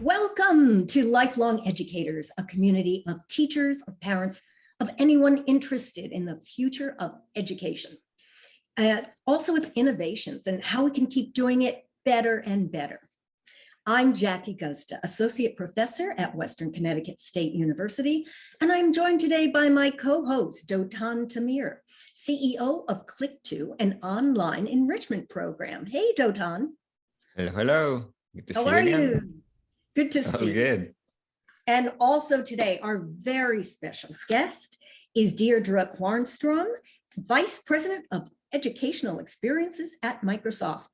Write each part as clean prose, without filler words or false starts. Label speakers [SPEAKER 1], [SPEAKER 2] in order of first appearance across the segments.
[SPEAKER 1] Welcome to Lifelong Educators, a community of teachers, of parents, of anyone interested in the future of education. Also its innovations and how we can keep doing it better and better. I'm Jackie Gusta, Associate Professor at Western Connecticut State University, and I'm joined today by my co-host, Dotan Tamir, CEO of Click2, an online enrichment program. Hey, Dotan.
[SPEAKER 2] Hello, hello. Good to see you
[SPEAKER 1] How are
[SPEAKER 2] again.
[SPEAKER 1] you? Good to see you.
[SPEAKER 2] Good.
[SPEAKER 1] And also today, our very special guest is Deirdre Quarnstrom, Vice President of Educational Experiences at Microsoft.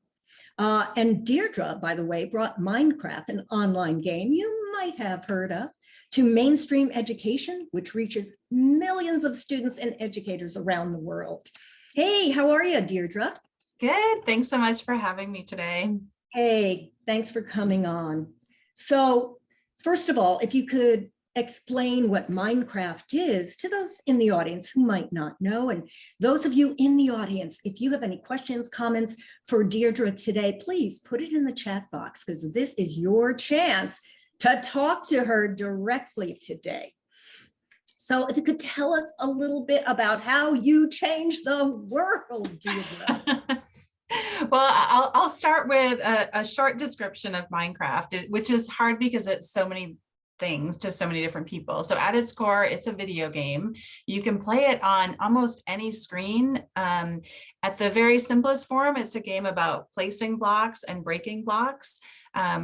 [SPEAKER 1] And Deirdre, by the way, brought Minecraft, an online game you might have heard of, to mainstream education, which reaches millions of students and educators around the world. Hey, how are you, Deirdre?
[SPEAKER 3] Good. Thanks so much for having me today.
[SPEAKER 1] Hey, thanks for coming on. So first of all, if you could explain what Minecraft is to those in the audience who might not know, and those of you in the audience, if you have any questions, comments for Deirdre today, please put it in the chat box because this is your chance to talk to her directly today. So if you could tell us a little bit about how you changed the world, Deirdre.
[SPEAKER 3] Well, I'll start with a short description of Minecraft, which is hard because it's so many things to so many different people. So at its core, it's a video game. You can play it on almost any screen. At the very simplest form, it's a game about placing blocks and breaking blocks.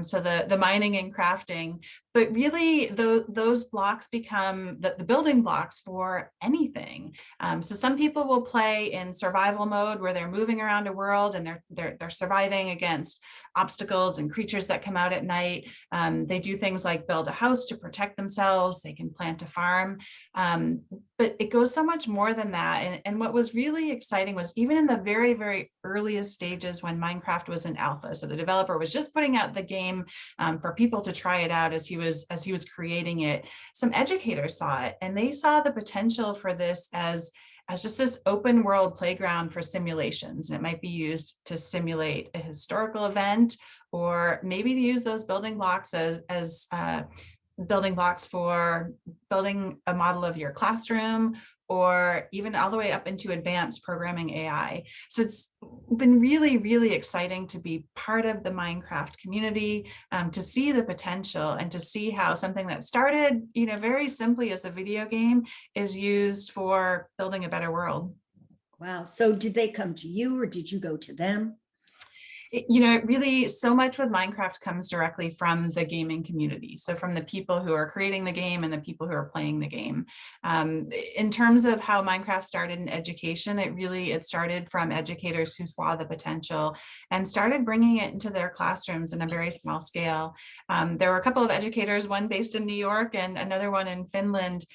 [SPEAKER 3] So the mining and crafting, but really those blocks become the building blocks for anything. So some people will play in survival mode where they're moving around a world and they're surviving against obstacles and creatures that come out at night. They do things like build a house to protect themselves. They can plant a farm. But it goes so much more than that. And what was really exciting was even in the very, very earliest stages when Minecraft was in alpha, so the developer was just putting out the game for people to try it out as he was creating it, some educators saw it and they saw the potential for this as just this open world playground for simulations. And it might be used to simulate a historical event, or maybe to use those building blocks as building blocks for building a model of your classroom, or even all the way up into advanced programming AI. So it's been really, really exciting to be part of the Minecraft community, to see the potential and to see how something that started, very simply as a video game is used for building a better world.
[SPEAKER 1] Wow. So did they come to you or did you go to them?
[SPEAKER 3] Really so much with Minecraft comes directly from the gaming community. So from the people who are creating the game and the people who are playing the game. In terms of how Minecraft started in education, it started from educators who saw the potential and started bringing it into their classrooms in a very small scale. There were a couple of educators, one based in New York and another one in Finland,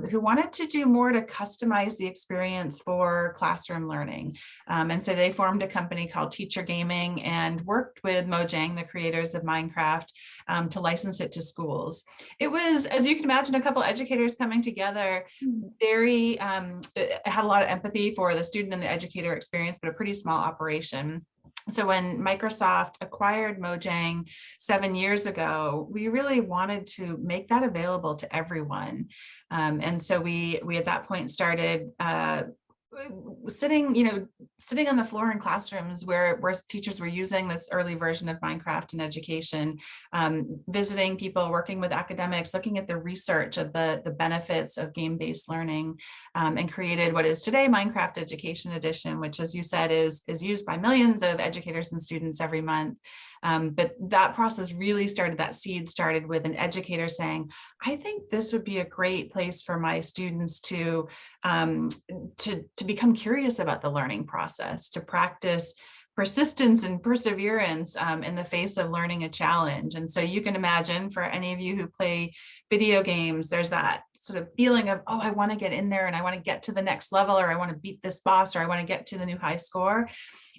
[SPEAKER 3] who wanted to do more to customize the experience for classroom learning. And so they formed a company called Teacher Gaming and worked with Mojang, the creators of Minecraft, to license it to schools. It was, as you can imagine, a couple educators coming together, very, had a lot of empathy for the student and the educator experience, but a pretty small operation. So when Microsoft acquired Mojang 7 years ago, we really wanted to make that available to everyone. And so we at that point started sitting on the floor in classrooms where teachers were using this early version of Minecraft in education, visiting people, working with academics, looking at the research of the benefits of game-based learning, and created what is today Minecraft Education Edition, which, as you said, is used by millions of educators and students every month. But that process really started, that seed started with an educator saying, I think this would be a great place for my students to become curious about the learning process, to practice persistence and perseverance in the face of learning a challenge. And so you can imagine, for any of you who play video games, there's that sort of feeling of, oh, I want to get in there and I want to get to the next level, or I want to beat this boss, or I want to get to the new high score.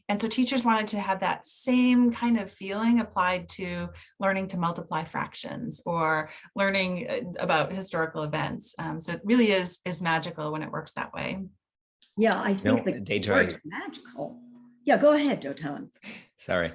[SPEAKER 3] And so teachers wanted to have that same kind of feeling applied to learning to multiply fractions or learning about historical events. So it really is magical when it works that way.
[SPEAKER 1] Yeah, I think the
[SPEAKER 2] Deirdre,
[SPEAKER 1] word is magical. Yeah, go ahead, Dotan.
[SPEAKER 2] Sorry,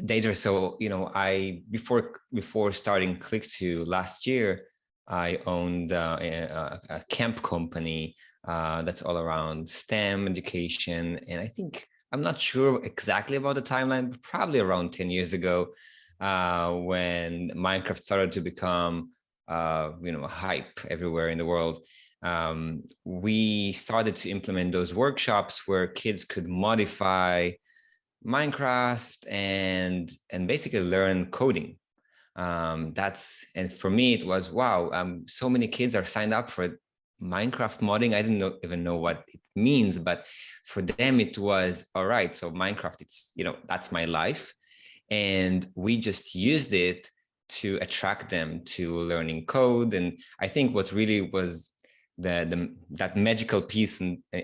[SPEAKER 2] Deirdre. So I before starting Click2 last year, I owned a camp company that's all around STEM education, and I think I'm not sure exactly about the timeline, but probably around 10 years ago, when Minecraft started to become a hype everywhere in the world. We started to implement those workshops where kids could modify Minecraft and basically learn coding. And for me it was wow. So many kids are signed up for Minecraft modding. I didn't even know what it means, but for them it was all right. So Minecraft, it's that's my life, and we just used it to attract them to learning code. And I think what really was that magical piece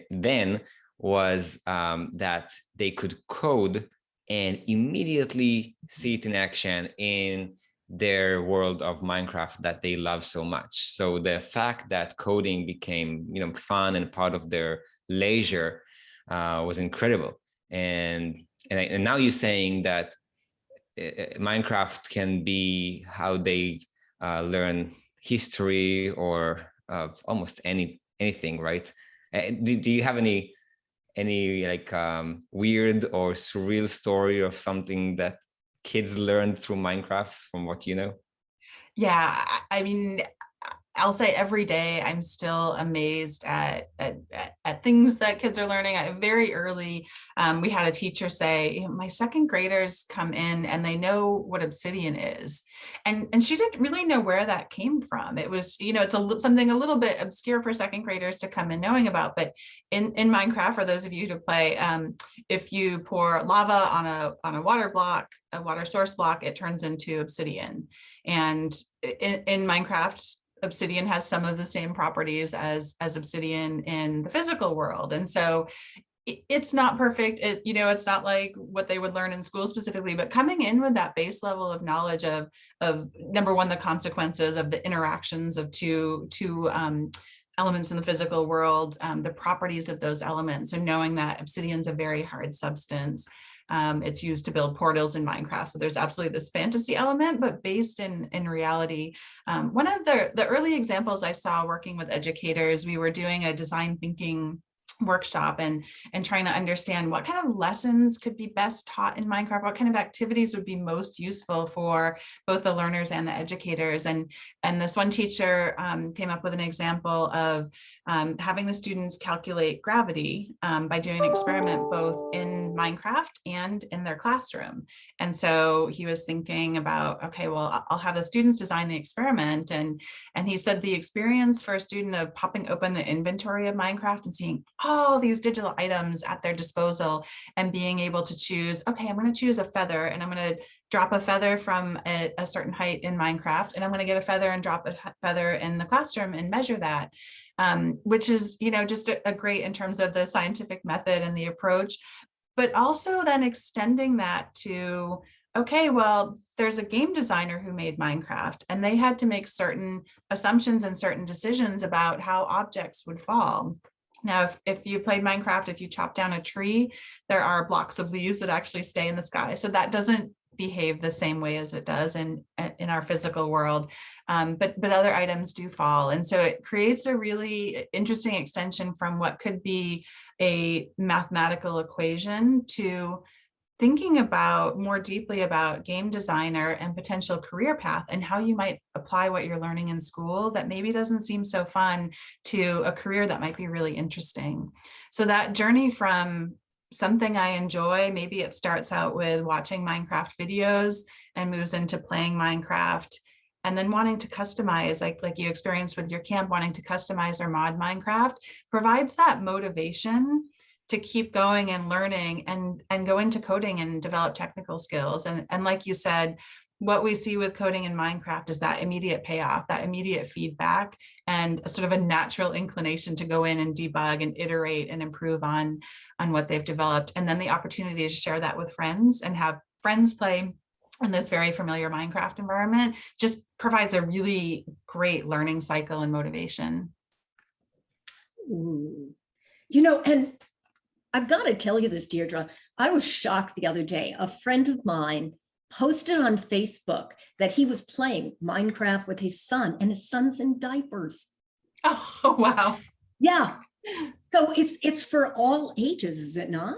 [SPEAKER 2] then was that they could code and immediately see it in action in their world of Minecraft that they love so much. So the fact that coding became fun and part of their leisure was incredible. And now you're saying that Minecraft can be how they learn history or almost anything, right? Do you have any like weird or surreal story of something that kids learned through Minecraft from what you know?
[SPEAKER 3] Yeah, I mean, I'll say every day I'm still amazed at things that kids are learning. Very early, we had a teacher say, my second graders come in and they know what obsidian is. And she didn't really know where that came from. It was, it's something a little bit obscure for second graders to come in knowing about. But in Minecraft, for those of you to play, if you pour lava on a water block, a water source block, it turns into obsidian. And in Minecraft, obsidian has some of the same properties as obsidian in the physical world. And so it's not perfect. It's not like what they would learn in school specifically, but coming in with that base level of knowledge of number one, the consequences of the interactions of two elements in the physical world, the properties of those elements, and knowing that obsidian is a very hard substance. It's used to build portals in Minecraft. So there's absolutely this fantasy element, but based in reality. One of the early examples I saw working with educators, we were doing a design thinking workshop and trying to understand what kind of lessons could be best taught in Minecraft, what kind of activities would be most useful for both the learners and the educators. And this one teacher came up with an example of having the students calculate gravity by doing an experiment both in Minecraft and in their classroom. And so he was thinking about, okay, well, I'll have the students design the experiment. And he said the experience for a student of popping open the inventory of Minecraft and seeing all these digital items at their disposal and being able to choose, okay, I'm going to choose a feather and I'm going to drop a feather from a certain height in Minecraft, and I'm going to get a feather and drop a feather in the classroom and measure that, which is, just a great in terms of the scientific method and the approach, but also then extending that to, okay, well, there's a game designer who made Minecraft and they had to make certain assumptions and certain decisions about how objects would fall. Now, if you played Minecraft, if you chop down a tree, there are blocks of leaves that actually stay in the sky. So that doesn't behave the same way as it does in our physical world, but other items do fall. And so it creates a really interesting extension from what could be a mathematical equation to thinking about more deeply about game designer and potential career path and how you might apply what you're learning in school that maybe doesn't seem so fun to a career that might be really interesting. So that journey from something I enjoy, maybe it starts out with watching Minecraft videos and moves into playing Minecraft, and then wanting to customize, like you experienced with your camp, wanting to customize or mod Minecraft, provides that motivation to keep going and learning and go into coding and develop technical skills. And like you said, what we see with coding in Minecraft is that immediate payoff, that immediate feedback, and a sort of a natural inclination to go in and debug and iterate and improve on what they've developed. And then the opportunity to share that with friends and have friends play in this very familiar Minecraft environment just provides a really great learning cycle and motivation.
[SPEAKER 1] Ooh. And I've got to tell you this, Deirdre. I was shocked the other day. A friend of mine posted on Facebook that he was playing Minecraft with his son, and his son's in diapers.
[SPEAKER 3] Oh, wow.
[SPEAKER 1] Yeah. So it's for all ages, is it not?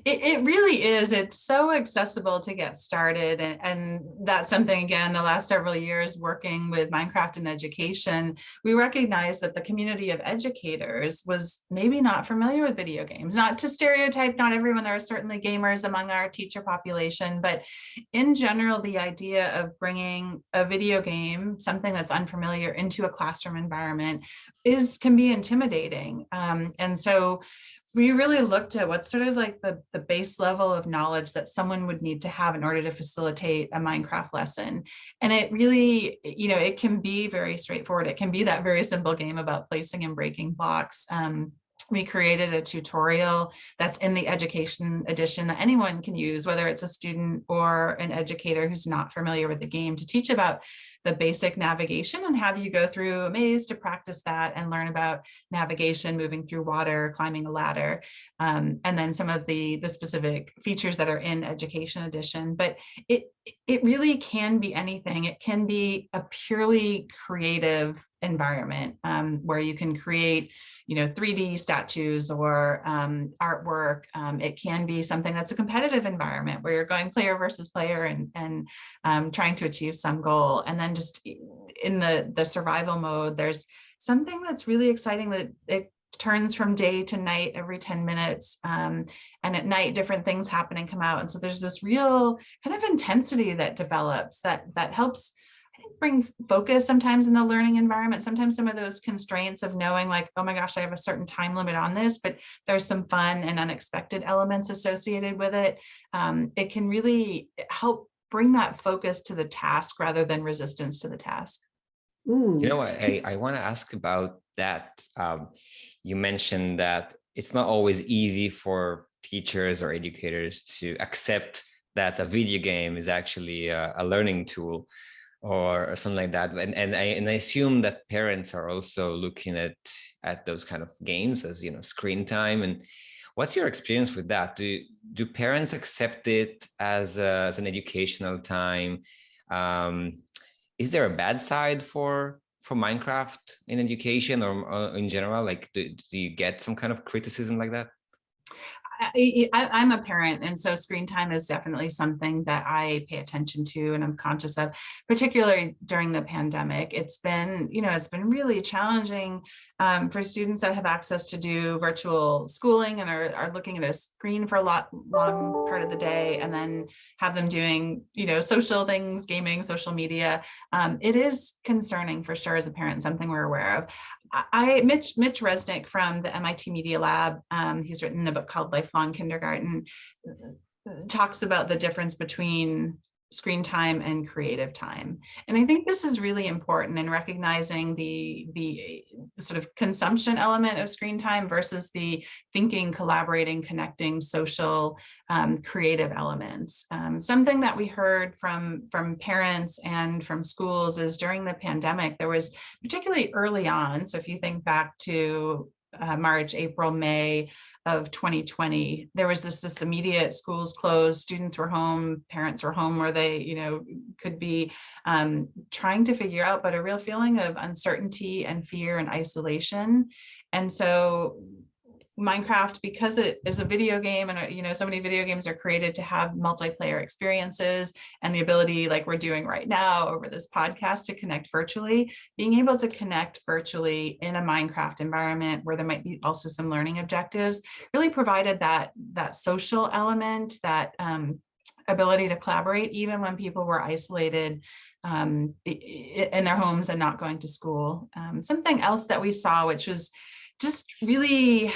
[SPEAKER 3] It really is. It's so accessible to get started. And that's something, again, the last several years working with Minecraft in education, we recognized that the community of educators was maybe not familiar with video games. Not to stereotype, not everyone, there are certainly gamers among our teacher population, but in general, the idea of bringing a video game, something that's unfamiliar, into a classroom environment can be intimidating. And so we really looked at what's sort of like the base level of knowledge that someone would need to have in order to facilitate a Minecraft lesson. And it really, it can be very straightforward. It can be that very simple game about placing and breaking blocks. We created a tutorial that's in the education edition that anyone can use, whether it's a student or an educator who's not familiar with the game, to teach about the basic navigation and have you go through a maze to practice that and learn about navigation, moving through water, climbing a ladder, and then some of the specific features that are in education edition. But it really can be anything. It can be a purely creative environment where you can create 3D statues or artwork. It can be something that's a competitive environment where you're going player versus player and trying to achieve some goal. And then just in the survival mode, there's something that's really exciting that it turns from day to night every 10 minutes. And at night, different things happen and come out. And so there's this real kind of intensity that develops that helps, I think, bring focus sometimes in the learning environment. Sometimes some of those constraints of knowing like, oh my gosh, I have a certain time limit on this, but there's some fun and unexpected elements associated with it. It can really help bring that focus to the task rather than resistance to the task.
[SPEAKER 1] Ooh.
[SPEAKER 2] I want to ask about that. You mentioned that it's not always easy for teachers or educators to accept that a video game is actually a learning tool or something like that. And I assume that parents are also looking at those kind of games as, screen time. And what's your experience with that? Do parents accept it as an educational time? Is there a bad side for Minecraft in education or in general? Like, do you get some kind of criticism like that?
[SPEAKER 3] I'm a parent, and so screen time is definitely something that I pay attention to and I'm conscious of, particularly during the pandemic. It's been really challenging for students that have access to do virtual schooling and are looking at a screen for a long part of the day, and then have them doing, social things, gaming, social media. It is concerning for sure as a parent, something we're aware of. Mitch Resnick from the MIT Media Lab, he's written a book called Lifelong Kindergarten, talks about the difference between screen time and creative time. And I think this is really important in recognizing the sort of consumption element of screen time versus the thinking, collaborating, connecting, social, creative elements. Something that we heard from parents and from schools is during the pandemic, there was particularly early on. So if you think back to March, April, May of 2020, there was this immediate schools closed, students were home, parents were home where they, could be trying to figure out, but a real feeling of uncertainty and fear and isolation. And so Minecraft, because it is a video game and, so many video games are created to have multiplayer experiences and the ability, like we're doing right now over this podcast, to connect virtually, being able to connect virtually in a Minecraft environment where there might be also some learning objectives, really provided that social element, that ability to collaborate, even when people were isolated in their homes and not going to school. Something else that we saw, which was just really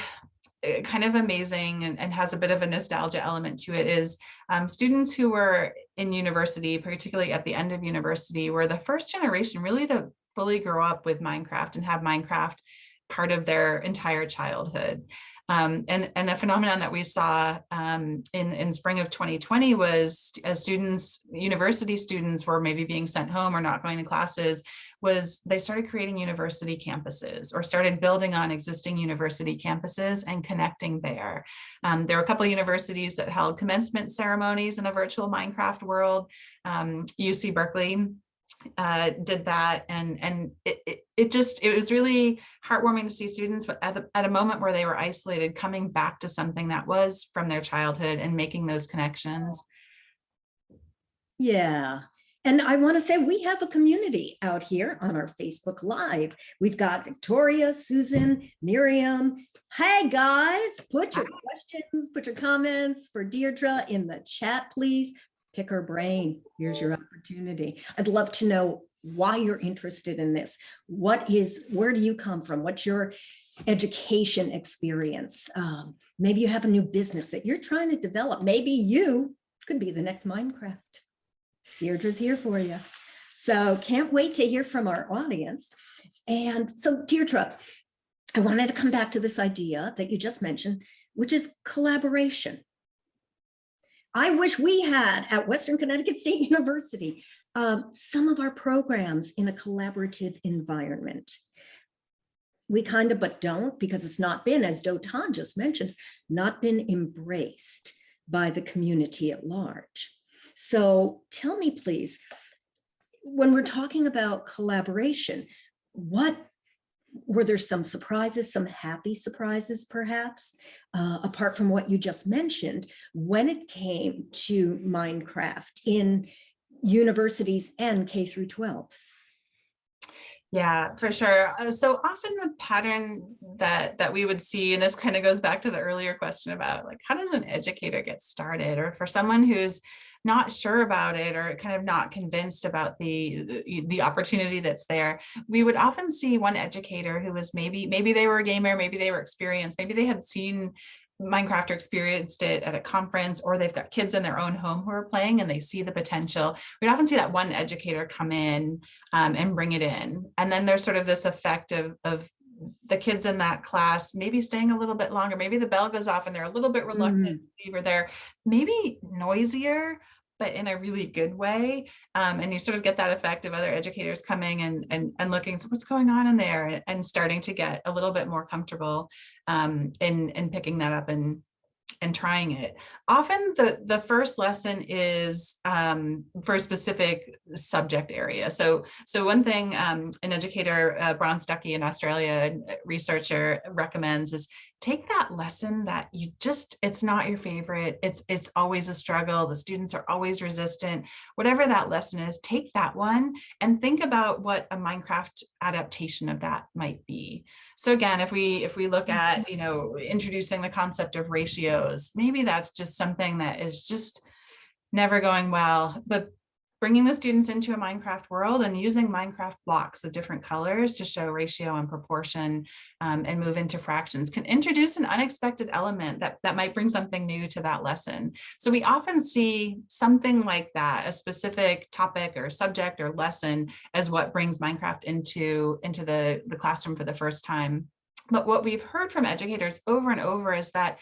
[SPEAKER 3] kind of amazing and has a bit of a nostalgia element to it, is students who were in university, particularly at the end of university, were the first generation really to fully grow up with Minecraft and have Minecraft part of their entire childhood. And a phenomenon that we saw in spring of 2020 was as university students were maybe being sent home or not going to classes, was they started creating university campuses or started building on existing university campuses and connecting there. There were a couple of universities that held commencement ceremonies in a virtual Minecraft world. UC Berkeley did that, and it was really heartwarming to see students, but at a moment where they were isolated, coming back to something that was from their childhood and making those connections.
[SPEAKER 1] Yeah. And I want to say we have a community out here on our Facebook Live. We've got Victoria, Susan, Miriam. Hey guys, put your questions, put your comments for Deirdre in the chat, please. Pick her brain. Here's your opportunity. I'd love to know why you're interested in this. Where do you come from? What's your education experience? Maybe you have a new business that you're trying to develop. Maybe you could be the next Minecraft. Deirdre's here for you. So can't wait to hear from our audience. And so Deirdre, I wanted to come back to this idea that you just mentioned, which is collaboration. I wish we had at Western Connecticut State University some of our programs in a collaborative environment. We kind of, but don't, because it's not been, as Dotan just mentioned, not been embraced by the community at large. So tell me, please, when we're talking about collaboration, were there some surprises, some happy surprises, perhaps, apart from what you just mentioned, when it came to Minecraft in universities and K through 12?
[SPEAKER 3] Yeah, for sure. So often the pattern that we would see, and this kind of goes back to the earlier question about like, how does an educator get started? Or for someone who's not sure about it or kind of not convinced about the opportunity that's there, we would often see one educator who was maybe they were a gamer, maybe they were experienced, maybe they had seen Minecraft or experienced it at a conference, or they've got kids in their own home who are playing and they see the potential. We'd often see that one educator come in and bring it in. And then there's sort of this effect of the kids in that class maybe staying a little bit longer. Maybe the bell goes off and they're a little bit reluctant to leave, or they're maybe noisier, but in a really good way. And you sort of get that effect of other educators coming and looking, so what's going on in there, and starting to get a little bit more comfortable in picking that up and trying it. Often the first lesson is for a specific subject area. So one thing an educator, Bron Stuckey in Australia, a researcher, recommends is take that lesson that it's not your favorite. It's always a struggle. The students are always resistant. Whatever that lesson is, take that one and think about what a Minecraft adaptation of that might be. So again, if we look at, introducing the concept of ratios, maybe that's just something that is just never going well, but bringing the students into a Minecraft world and using Minecraft blocks of different colors to show ratio and proportion and move into fractions can introduce an unexpected element that might bring something new to that lesson. So we often see something like that, a specific topic or subject or lesson, as what brings Minecraft into the classroom for the first time. But what we've heard from educators over and over is that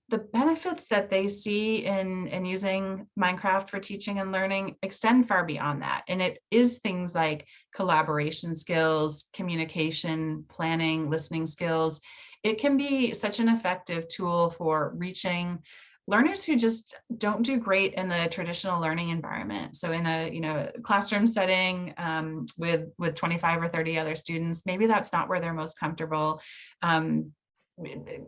[SPEAKER 3] the benefits that they see in using Minecraft for teaching and learning extend far beyond that. And it is things like collaboration skills, communication, planning, listening skills. It can be such an effective tool for reaching learners who just don't do great in the traditional learning environment. So in a classroom setting with 25 or 30 other students, maybe that's not where they're most comfortable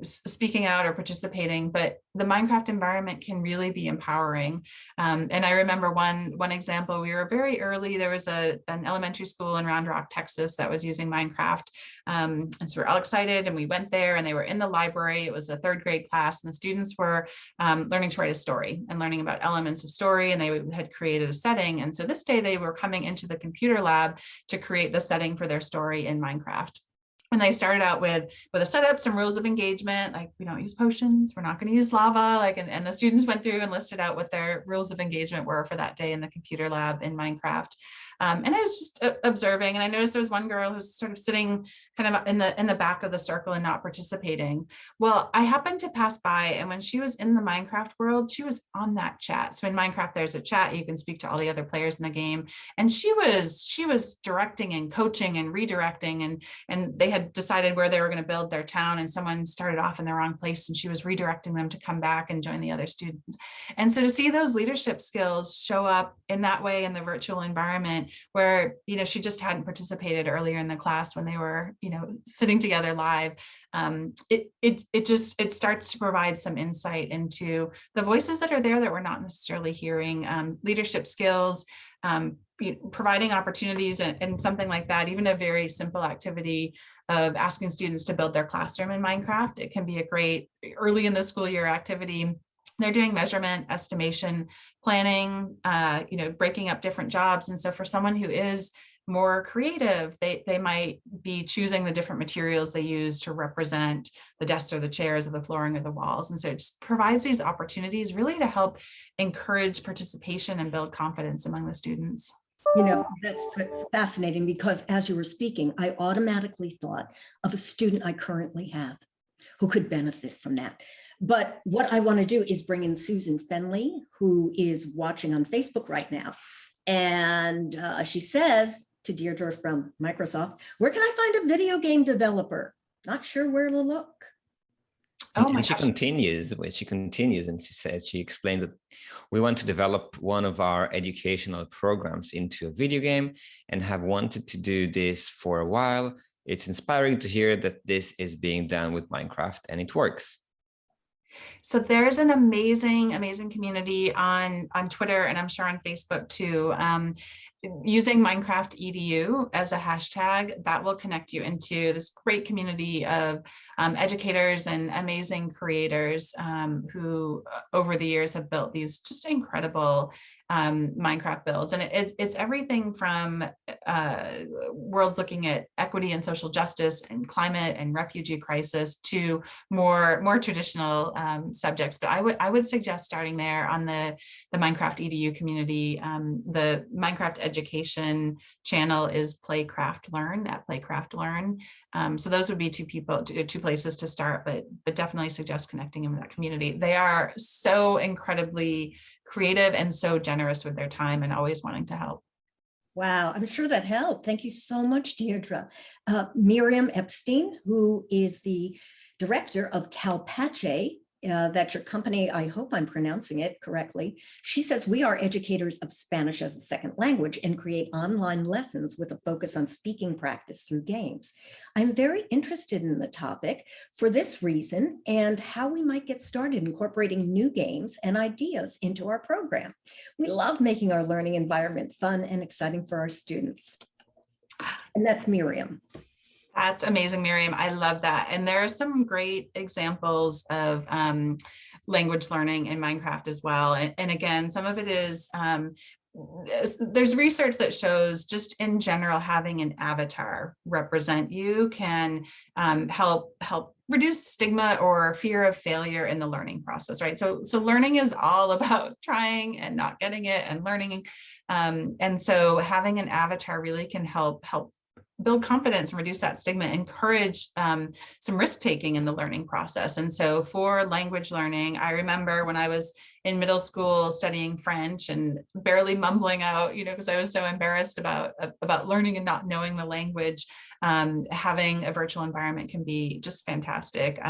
[SPEAKER 3] speaking out or participating, but the Minecraft environment can really be empowering. And I remember one example, we were very early, there was an elementary school in Round Rock, Texas that was using Minecraft. And so we're all excited and we went there and they were in the library. It was a third grade class and the students were learning to write a story and learning about elements of story, and they had created a setting. And so this day they were coming into the computer lab to create the setting for their story in Minecraft. And they started out with a setup, some rules of engagement, like we don't use potions, we're not going to use lava, and the students went through and listed out what their rules of engagement were for that day in the computer lab in Minecraft. And I was just observing, and I noticed there was one girl who's sort of sitting kind of in the back of the circle and not participating. Well, I happened to pass by, and when she was in the Minecraft world, she was on that chat. So in Minecraft, there's a chat, you can speak to all the other players in the game. And she was directing and coaching and redirecting, and they had decided where they were going to build their town, and someone started off in the wrong place, and she was redirecting them to come back and join the other students. And so to see those leadership skills show up in that way in the virtual environment where, she just hadn't participated earlier in the class when they were, sitting together live, it starts to provide some insight into the voices that are there that we're not necessarily hearing, leadership skills, providing opportunities and something like that. Even a very simple activity of asking students to build their classroom in Minecraft, it can be a great early in the school year activity. They're doing measurement, estimation, planning, breaking up different jobs. And so for someone who is more creative, they might be choosing the different materials they use to represent the desks or the chairs or the flooring or the walls. And so it just provides these opportunities really to help encourage participation and build confidence among the students.
[SPEAKER 1] That's fascinating, because as you were speaking, I automatically thought of a student I currently have who could benefit from that. But what I want to do is bring in Susan Fenley, who is watching on Facebook right now. And she says to Deirdre from Microsoft, where can I find a video game developer? Not sure where to look.
[SPEAKER 3] Oh my
[SPEAKER 2] and she
[SPEAKER 3] gosh.
[SPEAKER 2] continues, and she explained that we want to develop one of our educational programs into a video game and have wanted to do this for a while. It's inspiring to hear that this is being done with Minecraft and it works.
[SPEAKER 3] So there's an amazing community on Twitter, and I'm sure on Facebook too. Using Minecraft EDU as a hashtag, that will connect you into this great community of educators and amazing creators who over the years have built these just incredible Minecraft builds. And it's everything from worlds looking at equity and social justice and climate and refugee crisis to more traditional subjects. But I would suggest starting there on the Minecraft EDU community. The Minecraft education channel is Playcraft Learn, at Playcraft Learn. So those would be two places to start, but definitely suggest connecting in with that community. They are so incredibly creative and so generous with their time and always wanting to help.
[SPEAKER 1] Wow, I'm sure that helped. Thank you so much, Deirdre. Miriam Epstein, who is the director of Calpache, that's your company. I hope I'm pronouncing it correctly. She says, we are educators of Spanish as a second language and create online lessons with a focus on speaking practice through games. I'm very interested in the topic for this reason and how we might get started incorporating new games and ideas into our program. We love making our learning environment fun and exciting for our students. And that's Miriam.
[SPEAKER 3] That's amazing, Miriam. I love that. And there are some great examples of language learning in Minecraft as well. And again, some of it is, there's research that shows just in general, having an avatar represent you can help reduce stigma or fear of failure in the learning process, right? So learning is all about trying and not getting it and learning. And so having an avatar really can help build confidence and reduce that stigma, encourage some risk-taking in the learning process. And so for language learning, I remember when I was in middle school studying French and barely mumbling out, because I was so embarrassed about learning and not knowing the language, having a virtual environment can be just fantastic.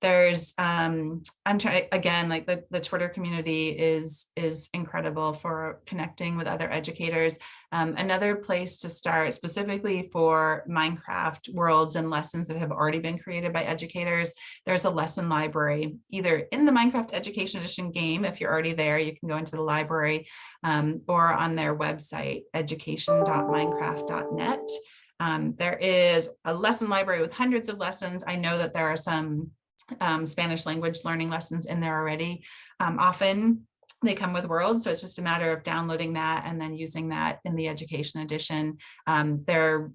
[SPEAKER 3] There's, I'm trying, again, like the Twitter community is incredible for connecting with other educators. Another place to start specifically for Minecraft worlds and lessons that have already been created by educators, there's a lesson library, either in the Minecraft Education Edition game. If you're already there, you can go into the library or on their website, education.minecraft.net. There is a lesson library with hundreds of lessons. I know that there are some Spanish language learning lessons in there already. Often they come with worlds, so it's just a matter of downloading that and then using that in the education edition. They're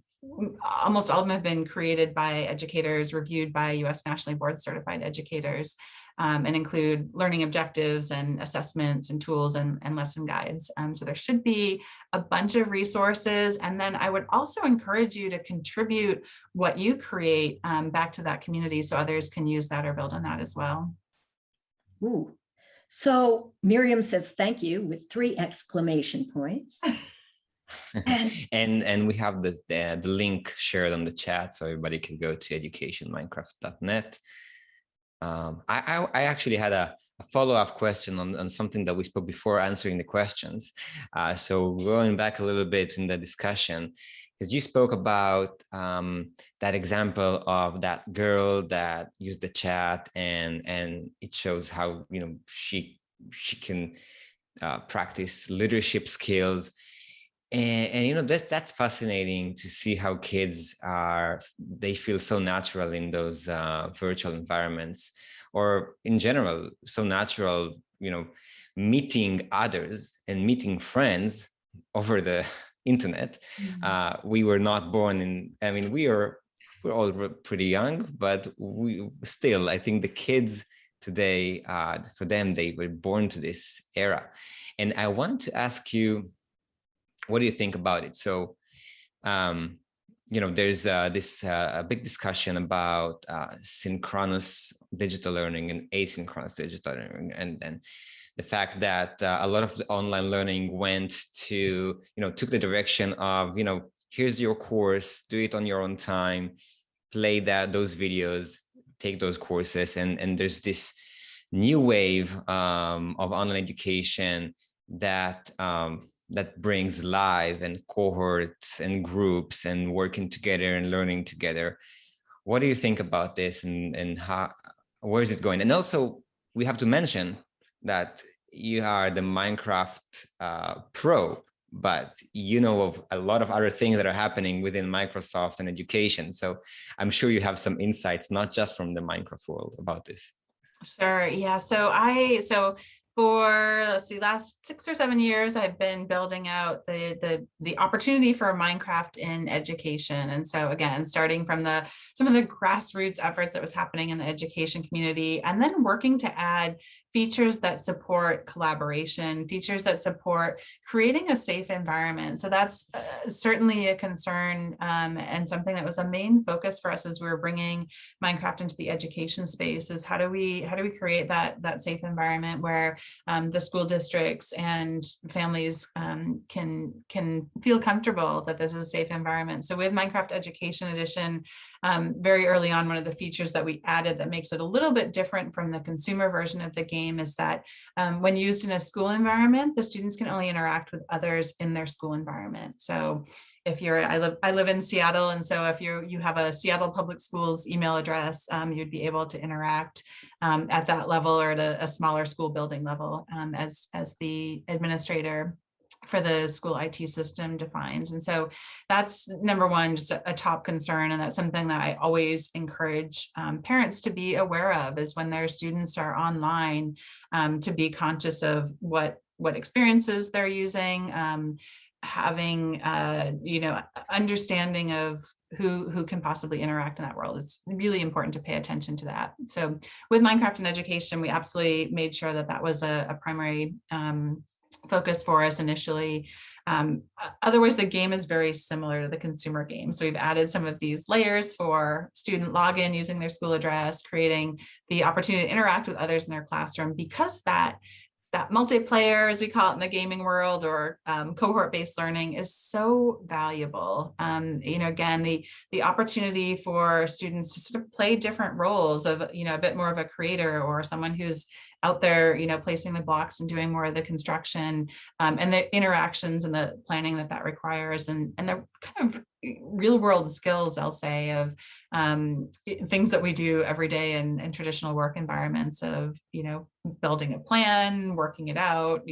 [SPEAKER 3] almost all of them have been created by educators, reviewed by US nationally board certified educators, and include learning objectives and assessments and tools and lesson guides. So there should be a bunch of resources. And then I would also encourage you to contribute what you create back to that community so others can use that or build on that as well.
[SPEAKER 1] Ooh. So Miriam says, thank you, with 3 exclamation points.
[SPEAKER 2] And we have the link shared on the chat, so everybody can go to educationminecraft.net. I actually had a follow-up question on something that we spoke before answering the questions. So going back a little bit in the discussion, because you spoke about that example of that girl that used the chat, and it shows how, you know, she can practice leadership skills. And you know, that's fascinating to see how kids they feel so natural in those virtual environments, or in general, so natural, you know, meeting others and meeting friends over the internet.
[SPEAKER 3] Mm-hmm.
[SPEAKER 2] We were not born in, I mean, we're all pretty young, but we still, I think the kids today, for them, they were born to this era. And I want to ask you, what do you think about it? So, you know, there's this big discussion about synchronous digital learning and asynchronous digital learning, and the fact that a lot of the online learning went to, you know, took the direction of, you know, here's your course, do it on your own time, play those videos, take those courses, and there's this new wave of online education that that brings live and cohorts and groups and working together and learning together. What do you think about this, and how, where is it going? And also, we have to mention that you are the Minecraft pro, but you know of a lot of other things that are happening within Microsoft and education. So I'm sure you have some insights, not just from the Minecraft world, about this.
[SPEAKER 3] Sure. Yeah. So for, let's see, last 6 or 7 years, I've been building out the opportunity for Minecraft in education. And so again, starting from some of the grassroots efforts that was happening in the education community, and then working to add features that support collaboration, features that support creating a safe environment. So that's certainly a concern, and something that was a main focus for us as we were bringing Minecraft into the education space, is how do we create that safe environment where the school districts and families can feel comfortable that this is a safe environment. So with Minecraft Education Edition, very early on, one of the features that we added that makes it a little bit different from the consumer version of the game is that when used in a school environment, the students can only interact with others in their school environment. So if I live in Seattle, and so if you have a Seattle Public Schools email address, you'd be able to interact at that level, or at a smaller school building level, as the administrator for the school IT system defines. And so that's number one, just a top concern. And that's something that I always encourage parents to be aware of, is when their students are online, to be conscious of what experiences they're using, having understanding of who can possibly interact in that world. It's really important to pay attention to that. So with Minecraft and education, we absolutely made sure that was a primary focus for us initially. Otherwise, the game is very similar to the consumer game. So we've added some of these layers for student login using their school address, creating the opportunity to interact with others in their classroom, because that multiplayer, as we call it in the gaming world, or cohort-based learning, is so valuable. Again, the opportunity for students to sort of play different roles of, a bit more of a creator, or someone who's out there, placing the blocks and doing more of the construction, and the interactions and the planning that requires, and the kind of real world skills, I'll say, of things that we do every day in traditional work environments, of, building a plan, working it out,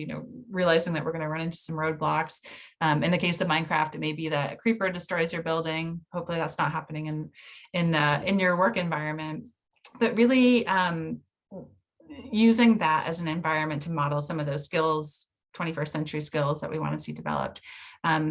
[SPEAKER 3] realizing that we're going to run into some roadblocks. In the case of Minecraft, it may be that a creeper destroys your building. Hopefully that's not happening in your work environment, but really using that as an environment to model some of those skills, 21st century skills that we want to see developed.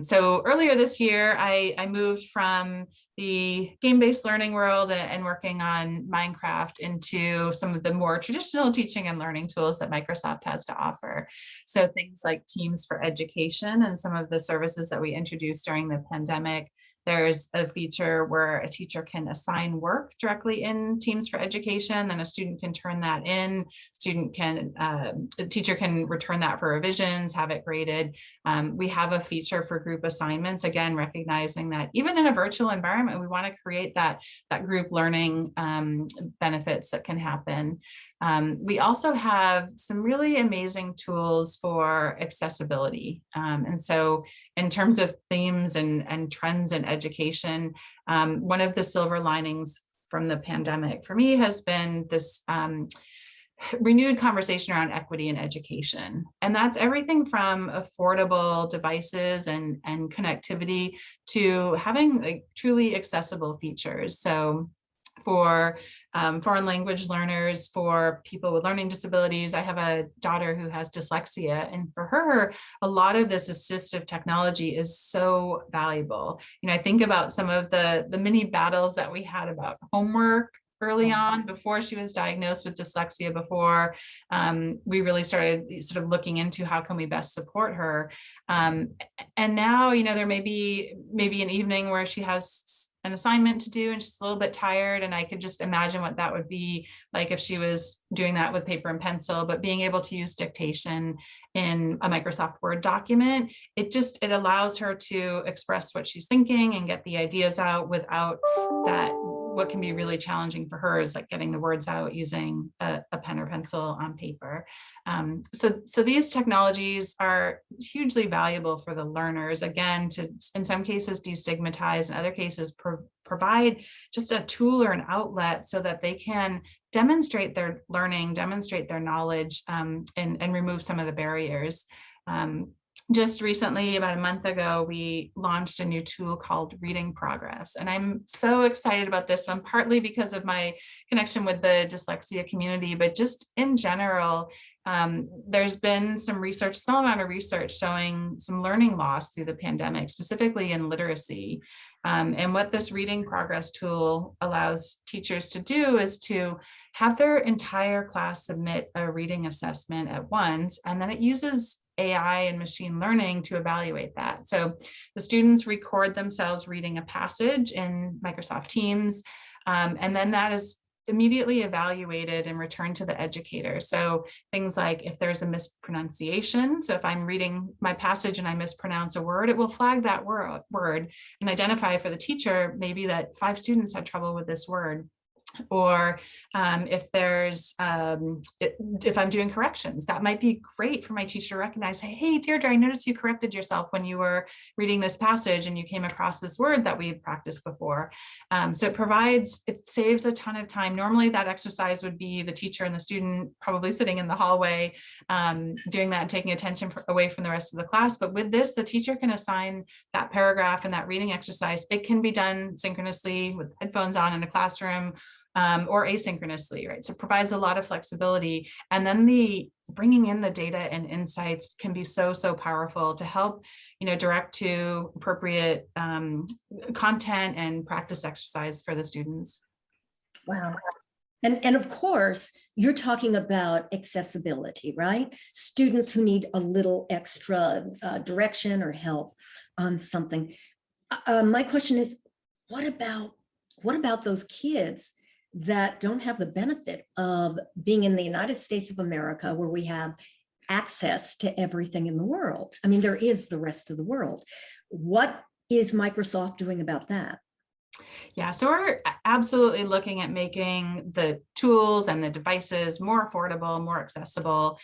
[SPEAKER 3] So earlier this year, I moved from the game-based learning world and working on Minecraft into some of the more traditional teaching and learning tools that Microsoft has to offer. So things like Teams for Education and some of the services that we introduced during the pandemic. There's a feature where a teacher can assign work directly in Teams for Education, and a student can turn that in. A teacher can return that for revisions, have it graded. We have a feature for group assignments, again, recognizing that even in a virtual environment, we want to create that group learning benefits that can happen. We also have some really amazing tools for accessibility. And so in terms of themes and trends in education, one of the silver linings from the pandemic for me has been this renewed conversation around equity in education. And that's everything from affordable devices and connectivity to having like truly accessible features. So for foreign language learners, for people with learning disabilities. I have a daughter who has dyslexia, and for her, a lot of this assistive technology is so valuable. You know, I think about some of the mini battles that we had about homework early on before she was diagnosed with dyslexia, before we really started sort of looking into how can we best support her. And now, you know, there may be an evening where she has an assignment to do and she's a little bit tired, and I could just imagine what that would be like if she was doing that with paper and pencil. But being able to use dictation in a Microsoft Word document, it allows her to express what she's thinking and get the ideas out without that. What can be really challenging for her is like getting the words out using a pen or pencil on paper. So these technologies are hugely valuable for the learners, again, to in some cases destigmatize, in other cases provide just a tool or an outlet so that they can demonstrate their learning, demonstrate their knowledge, and remove some of the barriers. Just recently, about a month ago, we launched a new tool called Reading Progress. And I'm so excited about this one, partly because of my connection with the dyslexia community, but just in general, there's been some research, small amount of research showing some learning loss through the pandemic, specifically in literacy. And what this Reading Progress tool allows teachers to do is to have their entire class submit a reading assessment at once, and then it uses AI and machine learning to evaluate that. So the students record themselves reading a passage in Microsoft Teams, and then that is immediately evaluated and returned to the educator. So things like if there's a mispronunciation, so if I'm reading my passage and I mispronounce a word, it will flag that word and identify for the teacher maybe that 5 students had trouble with this word. Or if I'm doing corrections, that might be great for my teacher to recognize, hey, Deirdre, I noticed you corrected yourself when you were reading this passage and you came across this word that we had practiced before. So it saves a ton of time. Normally that exercise would be the teacher and the student probably sitting in the hallway doing that and taking attention away from the rest of the class. But with this, the teacher can assign that paragraph and that reading exercise. It can be done synchronously with headphones on in a classroom, or asynchronously, right? So it provides a lot of flexibility. And then the bringing in the data and insights can be so powerful to help, you know, direct to appropriate content and practice exercise for the students.
[SPEAKER 1] Wow. And of course, you're talking about accessibility, right? Students who need a little extra direction or help on something. My question is, what about those kids that don't have the benefit of being in the United States of America, where we have access to everything in the world? I mean, there is the rest of the world. What is Microsoft doing about that?
[SPEAKER 3] Yeah, so we're absolutely looking at making the tools and the devices more affordable, more accessible.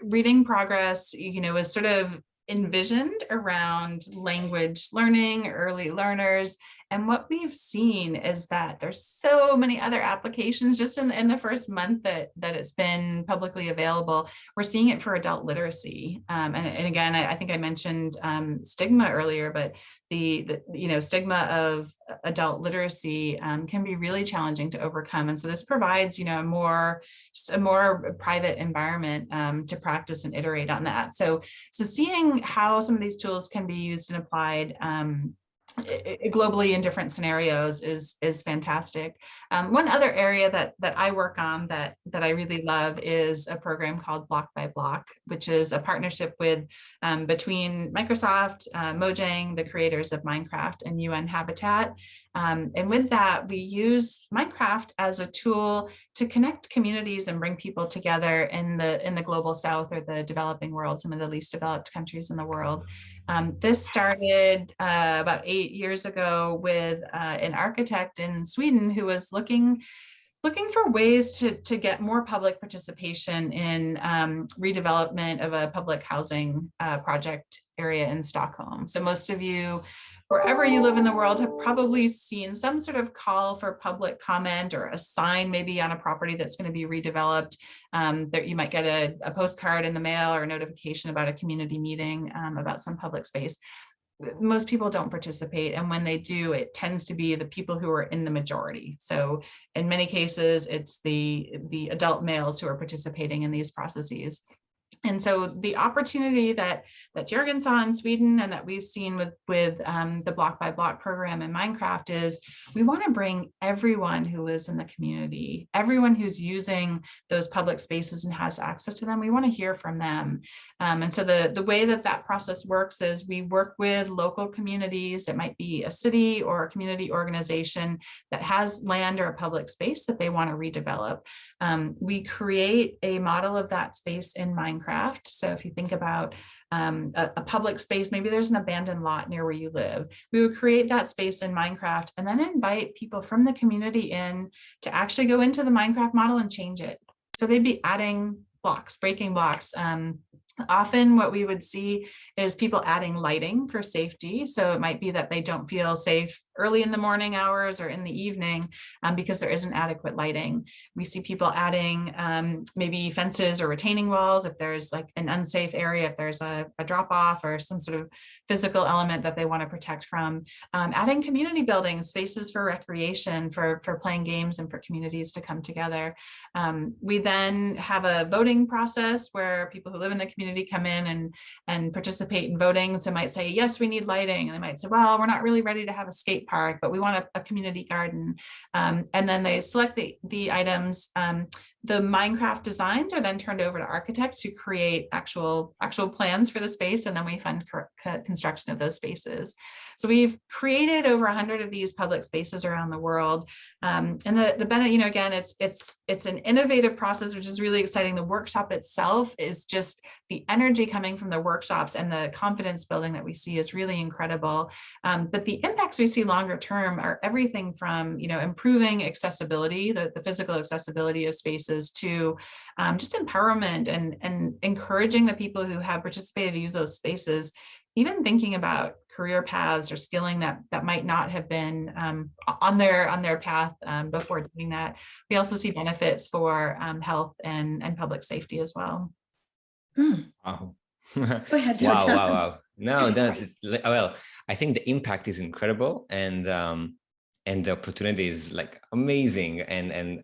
[SPEAKER 3] Reading Progress, you know, is sort of envisioned around language learning, early learners, And what we've seen is that there's so many other applications just in the first month that it's been publicly available. We're seeing it for adult literacy. And again, I think I mentioned stigma earlier, but the stigma of adult literacy can be really challenging to overcome. And so this provides, a more private environment to practice and iterate on that. So seeing how some of these tools can be used and applied globally in different scenarios is fantastic. One other area that I work on that I really love is a program called Block by Block, which is a partnership between Microsoft, Mojang, the creators of Minecraft, and UN Habitat. And with that, we use Minecraft as a tool to connect communities and bring people together in the global south or the developing world, some of the least developed countries in the world. This started about 8 years ago with an architect in Sweden who was looking for ways to get more public participation in redevelopment of a public housing project area in Stockholm. So most of you, wherever you live in the world, have probably seen some sort of call for public comment or a sign maybe on a property that's going to be redeveloped. That you might get a postcard in the mail or a notification about a community meeting about some public space. Most people don't participate, and when they do, it tends to be the people who are in the majority. So in many cases, it's the adult males who are participating in these processes. And so the opportunity that Jürgen saw in Sweden and that we've seen with the Block by Block program in Minecraft is we want to bring everyone who lives in the community, everyone who's using those public spaces and has access to them. We want to hear from them. And so the way that process works is we work with local communities. It might be a city or a community organization that has land or a public space that they want to redevelop. We create a model of that space in Minecraft. So if you think about a public space, maybe there's an abandoned lot near where you live, we would create that space in Minecraft and then invite people from the community in to actually go into the Minecraft model and change it. So they'd be adding blocks, breaking blocks. Often what we would see is people adding lighting for safety. So it might be that they don't feel safe early in the morning hours or in the evening because there isn't adequate lighting. We see people adding maybe fences or retaining walls if there's like an unsafe area, if there's a drop off or some sort of physical element that they want to protect from. Adding community buildings, spaces for recreation, for playing games and for communities to come together. We then have a voting process where people who live in the community come in and participate in voting. So might say, yes, we need lighting. And they might say, well, we're not really ready to have a skate park, but we want a community garden. And then they select the items. The Minecraft designs are then turned over to architects who create actual plans for the space, and then we fund construction of those spaces. So we've created over 100 of these public spaces around the world. And the benefit, again, it's an innovative process, which is really exciting. The workshop itself is just the energy coming from the workshops and the confidence building that we see is really incredible. But the impacts we see longer term are everything from, improving accessibility, the physical accessibility of spaces, to just empowerment and encouraging the people who have participated to use those spaces, even thinking about career paths or skilling that might not have been on their path before doing that. We also see benefits for health and public safety as well.
[SPEAKER 2] Wow.
[SPEAKER 1] Go ahead, Deirdre.
[SPEAKER 2] Wow. No, well, I think the impact is incredible, and the opportunity is like amazing.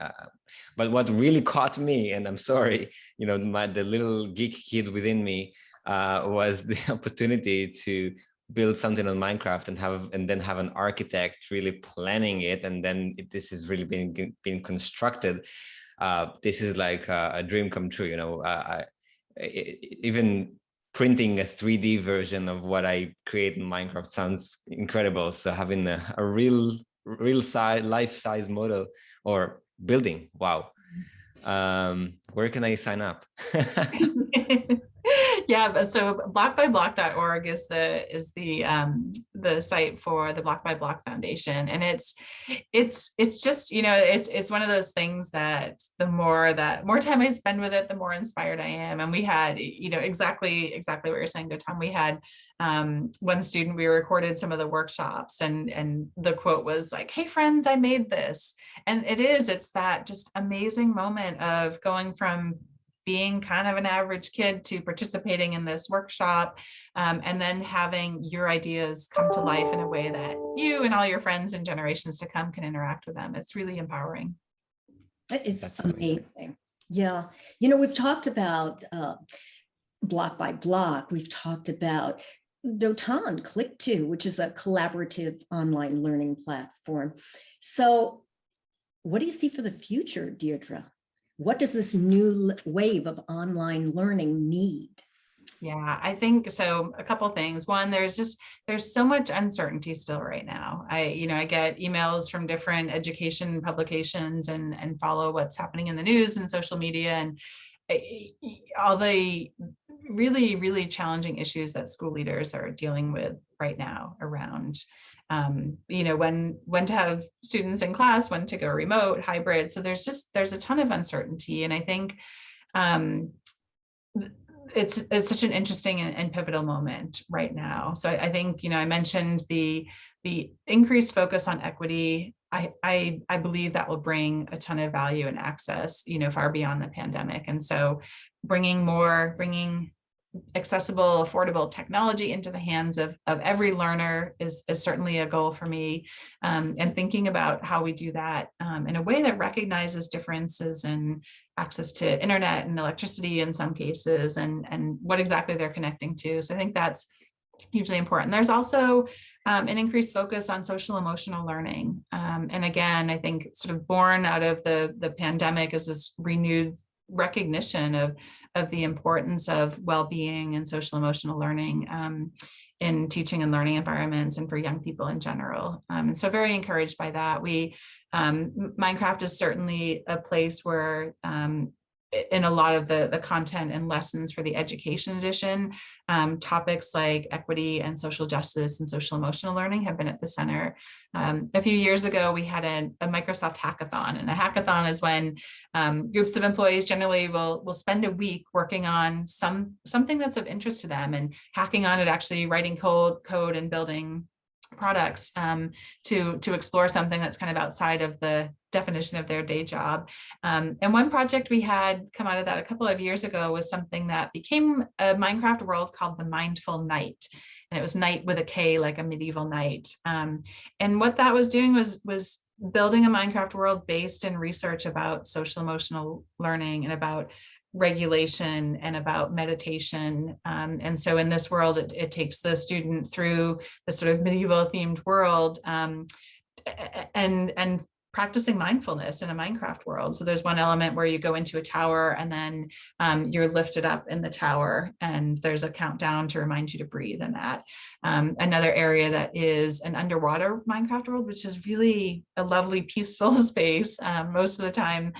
[SPEAKER 2] But what really caught me, and I'm sorry, the little geek kid within me, was the opportunity to build something on Minecraft and then have an architect really planning it, and then this is really being constructed. This is like a dream come true. Even printing a 3D version of what I create in Minecraft sounds incredible. So having a real size, life-size model or building, wow. Where can I sign up?
[SPEAKER 3] Yeah, but so blockbyblock.org is the site for the Block by Block Foundation, and it's just, you know, it's one of those things that the more time I spend with it, the more inspired I am. And we had, you know, exactly what you're saying, Tom. We had one student, we recorded some of the workshops, and the quote was like, "Hey friends, I made this." And it's that just amazing moment of going from being kind of an average kid to participating in this workshop, and then having your ideas come to life in a way that you and all your friends and generations to come can interact with them. It's really empowering.
[SPEAKER 1] That is
[SPEAKER 2] That's
[SPEAKER 1] amazing. Yeah. You know, we've talked about Block by Block. We've talked about Dotan Click2, which is a collaborative online learning platform. So what do you see for the future, Deirdre? What does this new wave of online learning need?
[SPEAKER 3] Yeah, I think so. A couple of things. One, there's so much uncertainty still right now. I get emails from different education publications and follow what's happening in the news and social media, and all the really, really challenging issues that school leaders are dealing with right now around when to have students in class, when to go remote, hybrid. So there's a ton of uncertainty. And I think it's such an interesting and pivotal moment right now. So I think, I mentioned the increased focus on equity. I believe that will bring a ton of value and access, far beyond the pandemic. And so bringing accessible, affordable technology into the hands of every learner is certainly a goal for me. And thinking about how we do that in a way that recognizes differences in access to internet and electricity in some cases, and what exactly they're connecting to. So I think that's hugely important. There's also an increased focus on social emotional learning. And again, I think sort of born out of the pandemic is this renewed recognition of the importance of well-being and social emotional learning in teaching and learning environments and for young people in general. And so very encouraged by that. Minecraft is certainly a place where in a lot of the content and lessons for the education edition, topics like equity and social justice and social emotional learning have been at the center. A few years ago, we had a Microsoft hackathon, and a hackathon is when groups of employees generally will spend a week working on something that's of interest to them and hacking on it, actually writing code and building products to explore something that's kind of outside of the definition of their day job. And one project we had come out of that a couple of years ago was something that became a Minecraft world called the Mindful Knight. And it was knight with a K, like a medieval knight. And what that was doing was building a Minecraft world based in research about social emotional learning and about regulation and about meditation. And so in this world, it takes the student through the sort of medieval themed world and practicing mindfulness in a Minecraft world. So there's one element where you go into a tower and then you're lifted up in the tower and there's a countdown to remind you to breathe in that. Another area that is an underwater Minecraft world, which is really a lovely, peaceful space most of the time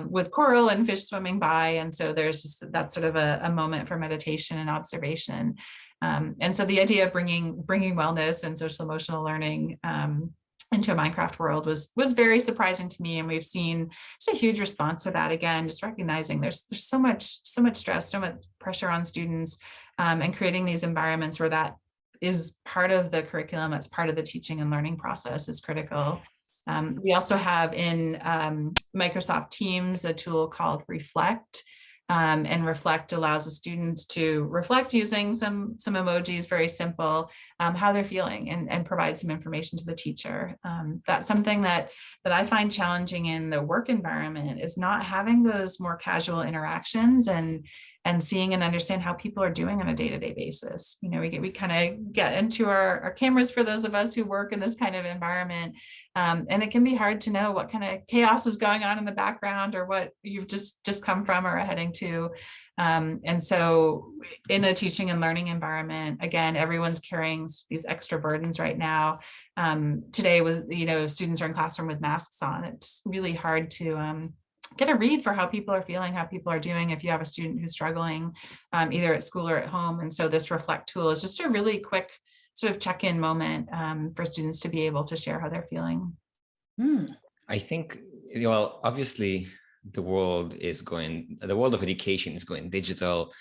[SPEAKER 3] with coral and fish swimming by. And so there's just that sort of a moment for meditation and observation. And so the idea of bringing wellness and social emotional learning into a Minecraft world was very surprising to me. And we've seen just a huge response to that. Again, just recognizing there's so much stress, so much pressure on students, and creating these environments where that is part of the curriculum, that's part of the teaching and learning process is critical. We also have in Microsoft Teams a tool called Reflect. And Reflect allows the students to reflect using some emojis, very simple, how they're feeling and provide some information to the teacher. That's something that I find challenging in the work environment is not having those more casual interactions and seeing and understand how people are doing on a day-to-day basis. We kind of get into our cameras for those of us who work in this kind of environment. And it can be hard to know what kind of chaos is going on in the background or what you've just come from or are heading to. And so in a teaching and learning environment, again, everyone's carrying these extra burdens right now. Today with, students are in classroom with masks on. It's really hard to get a read for how people are feeling, how people are doing, if you have a student who's struggling, either at school or at home. And so this Reflect tool is just a really quick sort of check-in moment for students to be able to share how they're feeling.
[SPEAKER 2] I think, well, obviously the world of education is going digital.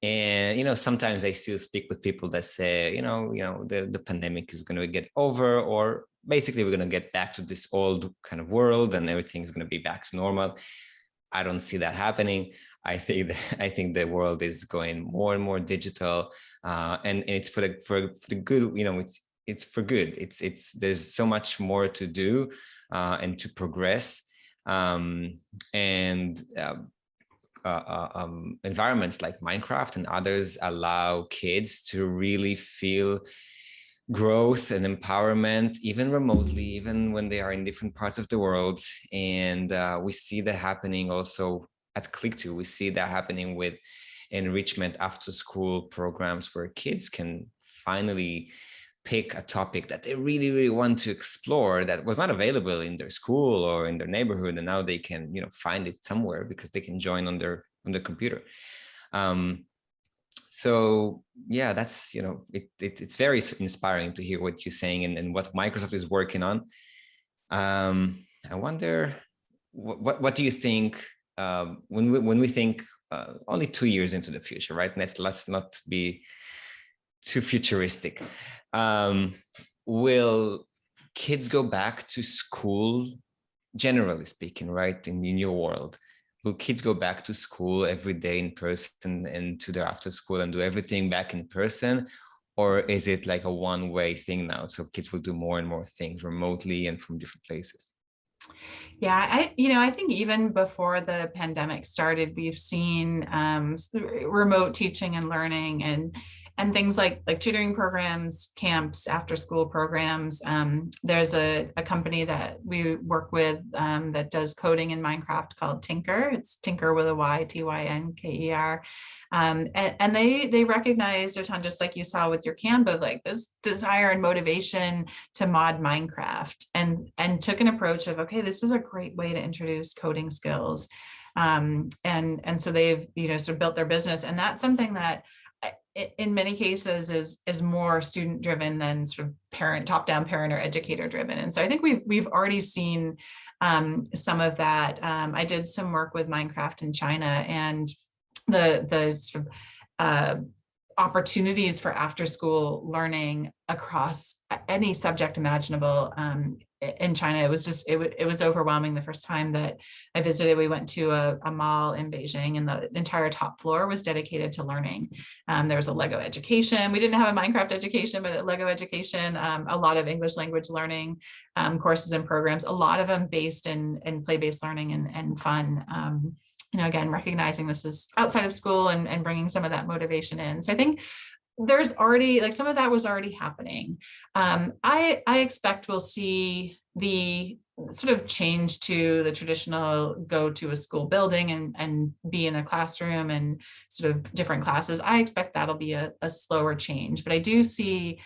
[SPEAKER 2] And, sometimes I still speak with people that say, the pandemic is going to get over, or basically we're going to get back to this old kind of world and everything is going to be back to normal. I don't see that happening. I think the world is going more and more digital, and it's for the good. It's for good. There's so much more to do and to progress, environments like Minecraft and others allow kids to really feel growth and empowerment, even remotely, even when they are in different parts of the world. And we see that happening also at Click2. We see that happening with enrichment after school programs where kids can finally pick a topic that they really, really want to explore that was not available in their school or in their neighborhood. And now they can, find it somewhere because they can join on their computer. So yeah, that's, it's very inspiring to hear what you're saying and what Microsoft is working on. I wonder, what do you think when we think only 2 years into the future, right? Let's not be too futuristic. Will kids go back to school, generally speaking, right? In your world, will kids go back to school every day in person and to their after school and do everything back in person? Or is it like a one-way thing now? So kids will do more and more things remotely and from different places.
[SPEAKER 3] Yeah, I think even before the pandemic started, we've seen remote teaching and learning and things like tutoring programs, camps, after school programs. There's a company that we work with that does coding in Minecraft called Tinker. It's Tinker with a Y, Tynker. And they recognized a ton, just like you saw with your Canva, like this desire and motivation to mod Minecraft, and took an approach of, okay, this is a great way to introduce coding skills. And so they've, sort of built their business. And that's something that in many cases is more student driven than sort of top-down parent or educator driven. And so I think we've already seen some of that. I did some work with Minecraft in China, and the sort of opportunities for after school learning across any subject imaginable in China. It was just, it was overwhelming. The first time that I visited, we went to a mall in Beijing, and the entire top floor was dedicated to learning. There was a Lego education. We didn't have a Minecraft education, but a Lego education, a lot of English language learning courses and programs, a lot of them based in play-based learning and fun. Again, recognizing this is outside of school and bringing some of that motivation in. So I think there's already, some of that was already happening. I expect we'll see the sort of change to the traditional go to a school building and be in a classroom and sort of different classes. I expect that'll be a slower change, but I do see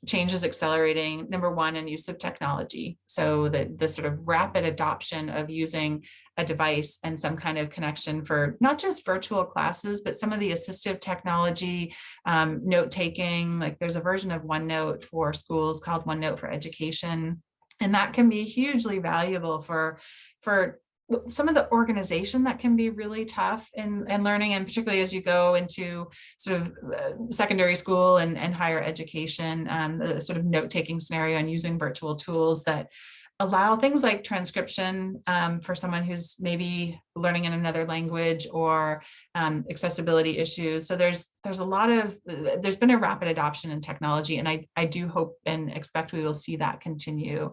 [SPEAKER 3] changes accelerating, number one, in use of technology. So the sort of rapid adoption of using a device and some kind of connection for not just virtual classes, but some of the assistive technology, note taking. Like there's a version of OneNote for schools called OneNote for Education. And that can be hugely valuable for some of the organization that can be really tough in learning, and particularly as you go into sort of secondary school and higher education, the sort of note-taking scenario and using virtual tools that allow things like transcription for someone who's maybe learning in another language, or accessibility issues. So there's been a rapid adoption in technology, and I do hope and expect we will see that continue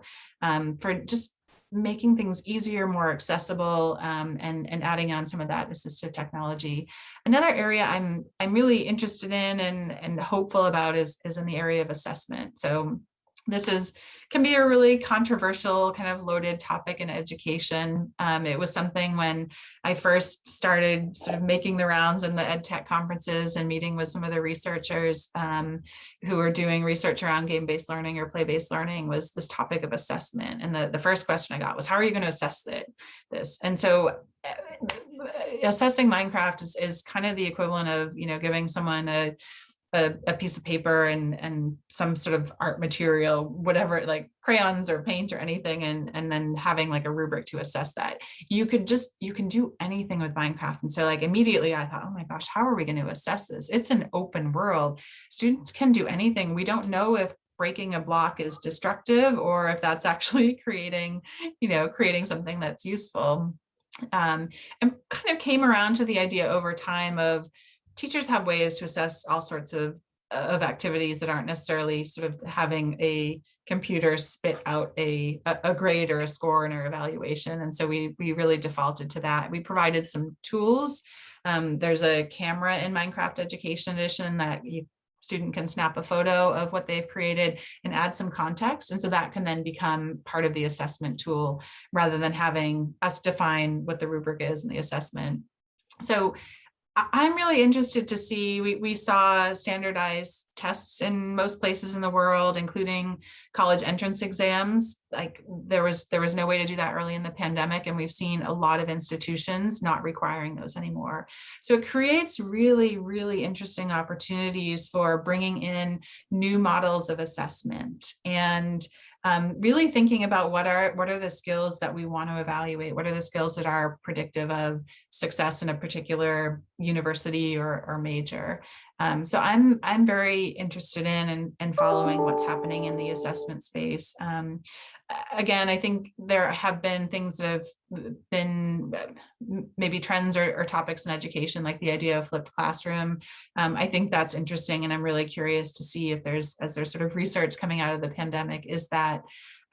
[SPEAKER 3] for just making things easier, more accessible, and adding on some of that assistive technology. Another area I'm really interested in and hopeful about is in the area of assessment. So This can be a really controversial, kind of loaded topic in education. It was something when I first started sort of making the rounds in the ed tech conferences and meeting with some of the researchers who are doing research around game-based learning or play-based learning, was this topic of assessment. And the first question I got was, how are you going to assess this? And so assessing Minecraft is kind of the equivalent of, giving someone a piece of paper and some sort of art material, whatever, like crayons or paint or anything, and then having like a rubric to assess that. You can do anything with Minecraft. And so like immediately I thought, oh my gosh, how are we going to assess this? It's an open world. Students can do anything. We don't know if breaking a block is destructive or if that's actually creating something that's useful. And kind of came around to the idea over time of teachers have ways to assess all sorts of activities that aren't necessarily sort of having a computer spit out a grade or a score in our evaluation. And so we really defaulted to that. We provided some tools. There's a camera in Minecraft Education Edition that student can snap a photo of what they've created and add some context. And so that can then become part of the assessment tool rather than having us define what the rubric is in the assessment. So I'm really interested to see, we saw standardized tests in most places in the world, including college entrance exams. Like there was no way to do that early in the pandemic, and we've seen a lot of institutions not requiring those anymore. So it creates really, really interesting opportunities for bringing in new models of assessment and really thinking about what are the skills that we want to evaluate, what are the skills that are predictive of success in a particular university or major. So I'm very interested in and following what's happening in the assessment space. Again, I think there have been things that have been maybe trends or topics in education, like the idea of flipped classroom. I think that's interesting, and I'm really curious to see if there's sort of research coming out of the pandemic, is that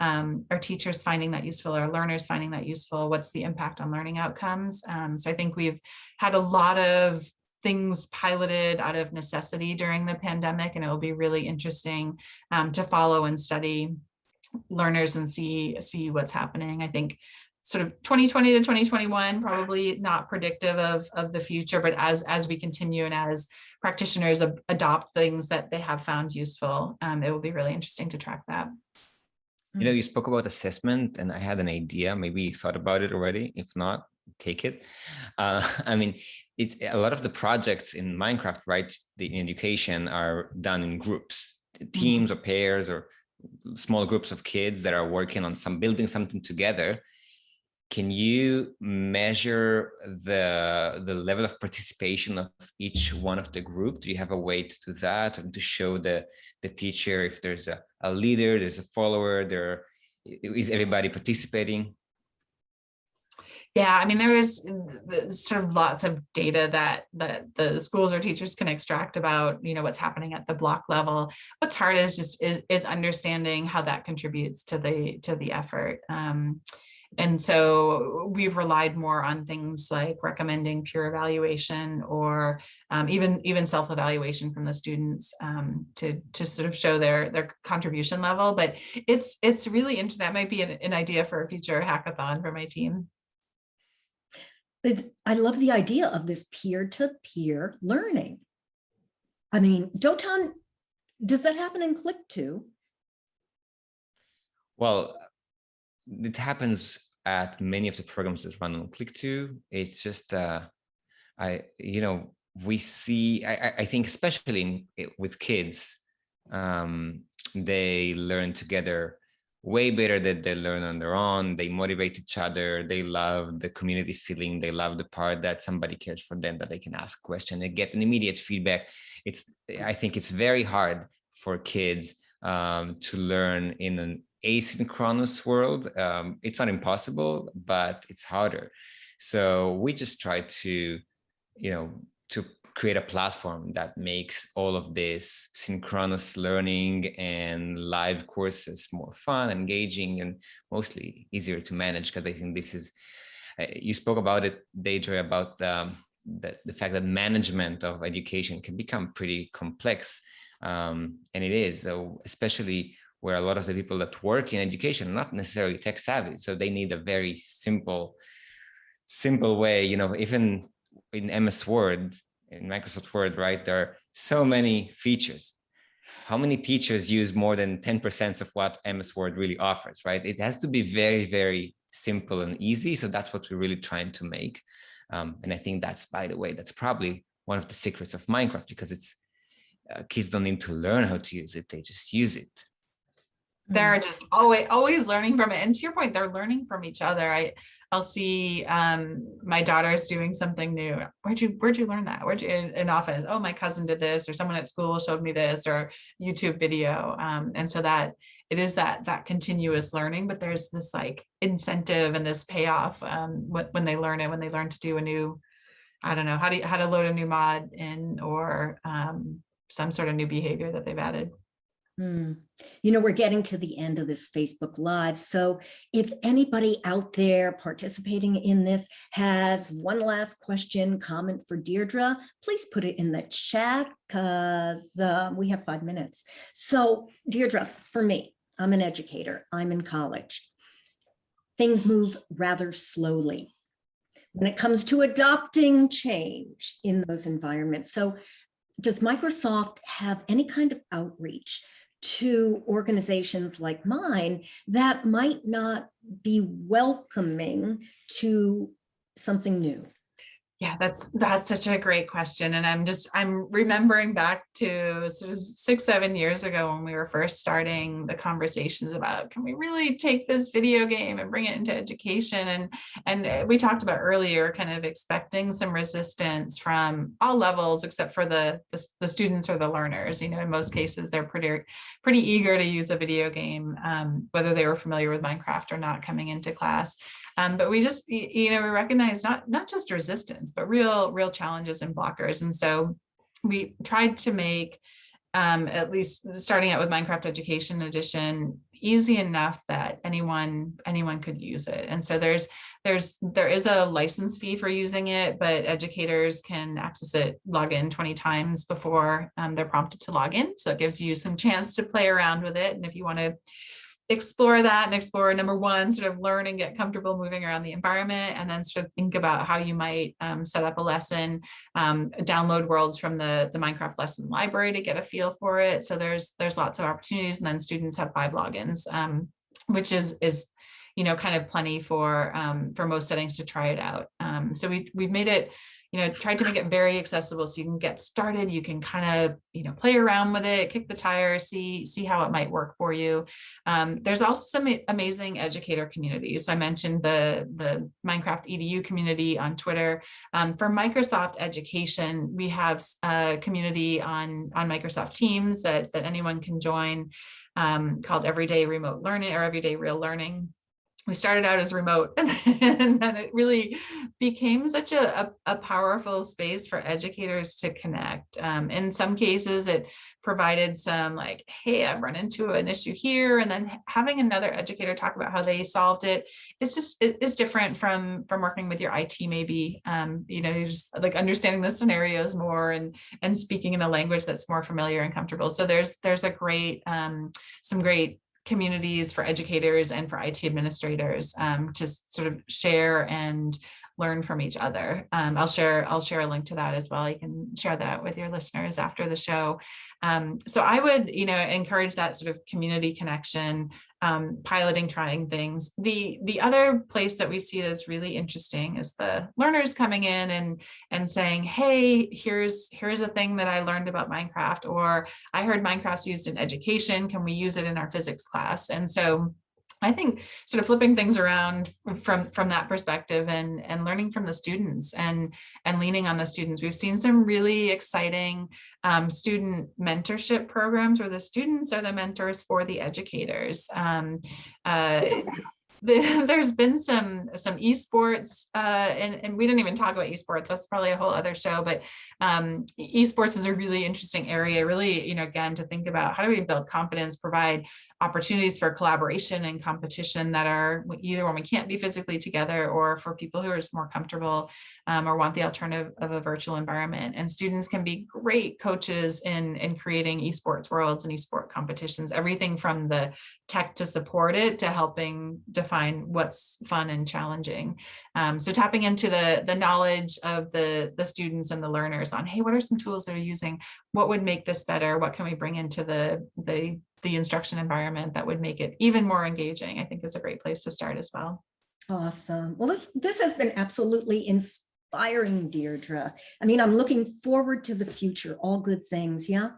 [SPEAKER 3] are teachers finding that useful? Are learners finding that useful? What's the impact on learning outcomes? So I think we've had a lot of things piloted out of necessity during the pandemic, and it will be really interesting to follow and study learners and see what's happening. I think sort of 2020 to 2021, probably not predictive of the future, but as we continue and as practitioners adopt things that they have found useful, it will be really interesting to track that.
[SPEAKER 2] You spoke about assessment, and I had an idea. Maybe you thought about it already. If not, take it. I mean, it's a lot of the projects in Minecraft, right? In education are done in groups, teams or pairs or small groups of kids that are working on building something together. Can you measure the level of participation of each one of the group? Do you have a way to do that, and to show the teacher if there's a leader, there's a follower, is everybody participating?
[SPEAKER 3] Yeah, I mean, there is sort of lots of data that the schools or teachers can extract about, what's happening at the block level. What's hard is understanding how that contributes to the effort. And so we've relied more on things like recommending peer evaluation or even self-evaluation from the students to sort of show their contribution level. But it's really interesting. That might be an idea for a future hackathon for my team.
[SPEAKER 1] I love the idea of this peer-to-peer learning. I mean, does that happen in Click too?
[SPEAKER 2] Well, it happens at many of the programs that run on Click2. It's just, we see, I think especially with kids, they learn together way better than they learn on their own. They motivate each other. They love the community feeling. They love the part that somebody cares for them, that they can ask a question and get an immediate feedback. I think it's very hard for kids to learn in an asynchronous world. It's not impossible, but it's harder. So we just try to create a platform that makes all of this synchronous learning and live courses more fun, engaging, and mostly easier to manage. Because I think this is, you spoke about it, Deirdre, about the fact that management of education can become pretty complex, and it is. So especially where a lot of the people that work in education are not necessarily tech savvy. So they need a very simple way, even in MS Word, in Microsoft Word, right? There are so many features. How many teachers use more than 10% of what MS Word really offers, right? It has to be very, very simple and easy. So that's what we're really trying to make. And I think that's, by the way, that's probably one of the secrets of Minecraft, because it's kids don't need to learn how to use it. They just use it.
[SPEAKER 3] They're just always learning from it. And to your point, they're learning from each other. I'll see my daughter's doing something new. Where'd you learn that? In office? Oh, my cousin did this, or someone at school showed me this, or YouTube video. And so that it is that continuous learning, but there's this like incentive and this payoff when they learn it, when they learn to do a new, I don't know, how to load a new mod in, or some sort of new behavior that they've added.
[SPEAKER 1] We're getting to the end of this Facebook Live. So if anybody out there participating in this has one last question, comment for Deirdre, please put it in the chat, because we have 5 minutes. So Deirdre, for me, I'm an educator. I'm in college. Things move rather slowly when it comes to adopting change in those environments. So does Microsoft have any kind of outreach to organizations like mine that might not be welcoming to something new?
[SPEAKER 3] Yeah, that's such a great question. And I'm remembering back to sort of 6-7 years ago when we were first starting the conversations about, can we really take this video game and bring it into education? And we talked about earlier, kind of expecting some resistance from all levels, except for the students or the learners. In most cases, they're pretty eager to use a video game, whether they were familiar with Minecraft or not coming into class. But we just, we recognize not just resistance, but real challenges and blockers. And so we tried to make, at least starting out with Minecraft Education Edition, easy enough that anyone could use it. And so there is a license fee for using it, but educators can access it, log in 20 times before they're prompted to log in. So it gives you some chance to play around with it. And if you want to explore that and explore, number one, sort of learn and get comfortable moving around the environment, and then sort of think about how you might set up a lesson, download worlds from the Minecraft lesson library to get a feel for it. So there's lots of opportunities, and then students have 5 logins, which is kind of plenty for most settings to try it out. So we've made it, tried to make it very accessible so you can get started. You can kind of, play around with it, kick the tires, see how it might work for you. There's also some amazing educator communities. So I mentioned the Minecraft EDU community on Twitter. For Microsoft Education, we have a community on Microsoft Teams that anyone can join, called Everyday Remote Learning, or Everyday Real Learning. We started out as remote, and then it really became such a powerful space for educators to connect. In some cases, it provided some like, hey, I've run into an issue here, and then having another educator talk about how they solved it. It's different from working with your IT, maybe. You're just like understanding the scenarios more and speaking in a language that's more familiar and comfortable. So there's a great some great communities for educators and for IT administrators to sort of share and learn from each other. I'll share a link to that as well. You can share that with your listeners after the show. So I would, encourage that sort of community connection, piloting, trying things. The other place that we see that's really interesting is the learners coming in and saying, hey, here's a thing that I learned about Minecraft, or I heard Minecraft's used in education. Can we use it in our physics class? And so I think sort of flipping things around from that perspective and learning from the students and leaning on the students. We've seen some really exciting student mentorship programs where the students are the mentors for the educators. There's been some esports, and we didn't even talk about esports. That's probably a whole other show, but esports is a really interesting area, really, again, to think about how do we build confidence, provide opportunities for collaboration and competition that are either when we can't be physically together, or for people who are just more comfortable or want the alternative of a virtual environment. And students can be great coaches in creating esports worlds and esport competitions, everything from the tech to support it to helping define what's fun and challenging. So tapping into the knowledge of the students and the learners on, hey, what are some tools they're using? What would make this better? What can we bring into the instruction environment that would make it even more engaging? I think is a great place to start as well.
[SPEAKER 1] Awesome. Well, this has been absolutely inspiring, Deirdre. I mean, I'm looking forward to the future, all good things. Yeah.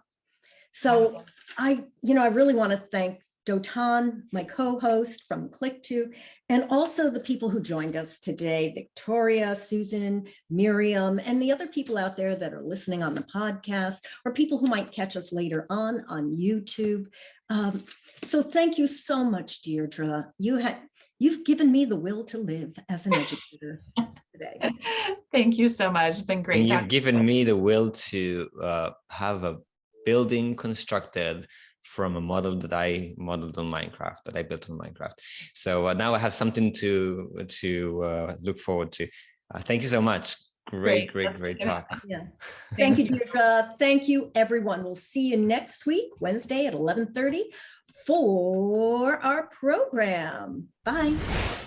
[SPEAKER 1] So I really want to thank Dotan, my co-host from Click2, and also the people who joined us today, Victoria, Susan, Miriam, and the other people out there that are listening on the podcast, or people who might catch us later on YouTube. So thank you so much, Deirdre. You've given me the will to live as an educator today.
[SPEAKER 3] Thank you so much. It's been great.
[SPEAKER 2] And you've given me the will to have a building constructed from a model that I modeled on Minecraft, that I built on Minecraft. So now I have something to look forward to. Thank you so much. Great talk.
[SPEAKER 1] Yeah. Thank you, Deirdre. Thank you, everyone. We'll see you next week, Wednesday at 11:30 for our program. Bye.